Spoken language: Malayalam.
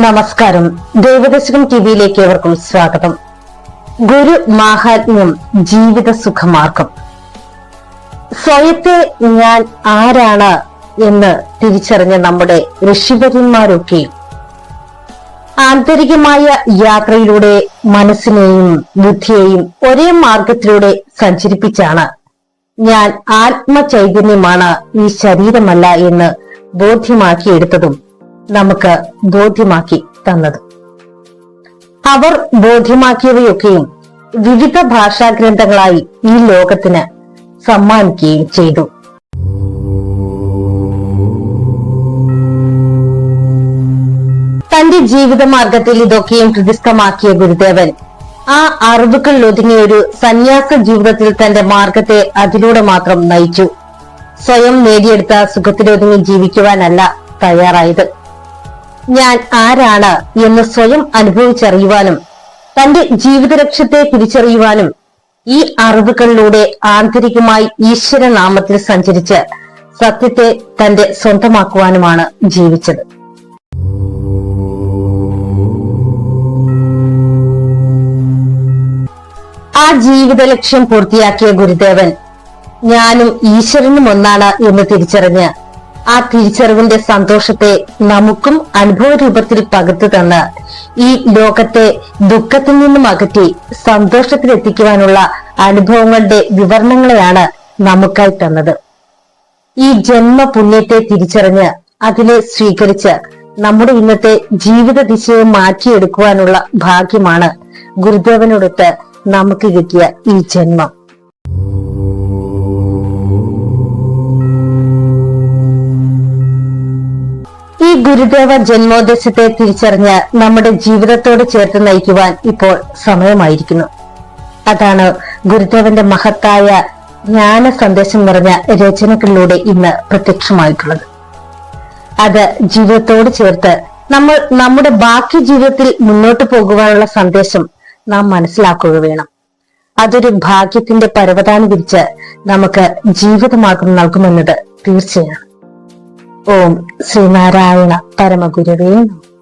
നമസ്കാരം. ദൈവദശകം ടിവിയിലേക്ക് ഏവർക്കും സ്വാഗതം. ഗുരു മാഹാത്മ്യം, ജീവിത സുഖമാർഗം. സ്വയത്തെ ഞാൻ ആരാണ് എന്ന് തിരിച്ചറിഞ്ഞ നമ്മുടെ ഋഷിവര്യന്മാരൊക്കെ ആന്തരികമായ യാത്രയിലൂടെ മനസ്സിനെയും ബുദ്ധിയെയും ഒരേ മാർഗത്തിലൂടെ സഞ്ചരിപ്പിച്ചാണ് ഞാൻ ആത്മചൈതന്യമാണ്, ഈ ശരീരമല്ല എന്ന് ബോധ്യമാക്കിയെടുത്തതും നമുക്ക് ബോധ്യമാക്കി തന്നത്. അവർ ബോധ്യമാക്കിയവയൊക്കെയും വിവിധ ഭാഷാഗ്രന്ഥങ്ങളായി ഈ ലോകത്തിന് സമ്മാനിക്കുകയും ചെയ്തു. തന്റെ ജീവിതമാർഗത്തിൽ ഇതൊക്കെയും ഹൃദിസ്ഥമാക്കിയ ഗുരുദേവൻ ആ അറിവുകളിൽ ഒതുങ്ങിയ ഒരു സന്യാസ ജീവിതത്തിൽ തന്റെ മാർഗത്തെ അതിലൂടെ മാത്രം നയിച്ചു. സ്വയം നേടിയെടുത്ത സുഖത്തിലൊതുങ്ങി ജീവിക്കുവാനല്ല തയ്യാറായത്. ഞാൻ ആരാണ് എന്ന് സ്വയം അനുഭവിച്ചറിയുവാനും തന്റെ ജീവിത ലക്ഷ്യത്തെ തിരിച്ചറിയുവാനും ഈ അറിവുകളിലൂടെ ആന്തരികമായി ഈശ്വര നാമത്തിൽ സഞ്ചരിച്ച് സത്യത്തെ തന്റെ സ്വന്തമാക്കുവാനുമാണ് ജീവിച്ചത്. ആ ജീവിത ലക്ഷ്യം പൂർത്തിയാക്കിയ ഗുരുദേവൻ ഞാനും ഈശ്വരനും ഒന്നാണ് എന്ന് തിരിച്ചറിഞ്ഞ് ആ തിരിച്ചറിവിന്റെ സന്തോഷത്തെ നമുക്കും അനുഭവ രൂപത്തിൽ പകർത്തു തന്ന് ഈ ലോകത്തെ ദുഃഖത്തിൽ നിന്നും അകറ്റി സന്തോഷത്തിലെത്തിക്കുവാനുള്ള അനുഭവങ്ങളുടെ വിവരണങ്ങളെയാണ് നമുക്കായി തന്നത്. ഈ ജന്മ പുണ്യത്തെ തിരിച്ചറിഞ്ഞ് അതിനെ സ്വീകരിച്ച് നമ്മുടെ ഇന്നത്തെ ജീവിത ദിശയെ മാറ്റിയെടുക്കുവാനുള്ള ഭാഗ്യമാണ് ഗുരുദേവനോടൊത്ത് നമുക്ക് കിട്ടിയ ഈ ജന്മം. ഈ ഗുരുദേവ ജന്മോദ്ദേശത്തെ തിരിച്ചറിഞ്ഞ് നമ്മുടെ ജീവിതത്തോട് ചേർത്ത് നയിക്കുവാൻ ഇപ്പോൾ സമയമായിരിക്കുന്നു. അതാണ് ഗുരുദേവന്റെ മഹത്തായ ജ്ഞാന സന്ദേശം നിറഞ്ഞ രചനകളിലൂടെ ഇന്ന് പ്രത്യക്ഷമായിട്ടുള്ളത്. അത് ജീവിതത്തോട് ചേർത്ത് നമ്മൾ നമ്മുടെ ബാക്കി ജീവിതത്തിൽ മുന്നോട്ട് പോകുവാനുള്ള സന്ദേശം നാം മനസ്സിലാക്കുക വേണം. അതൊരു ഭാഗ്യത്തിന്റെ പരവതാനി വിരിച്ച് നമുക്ക് ജീവിതമാർഗം നൽകുമെന്നത് തീർച്ചയാണ്. ഓം ശ്രീനാരായണ പരമഗുരുവേ നമഃ.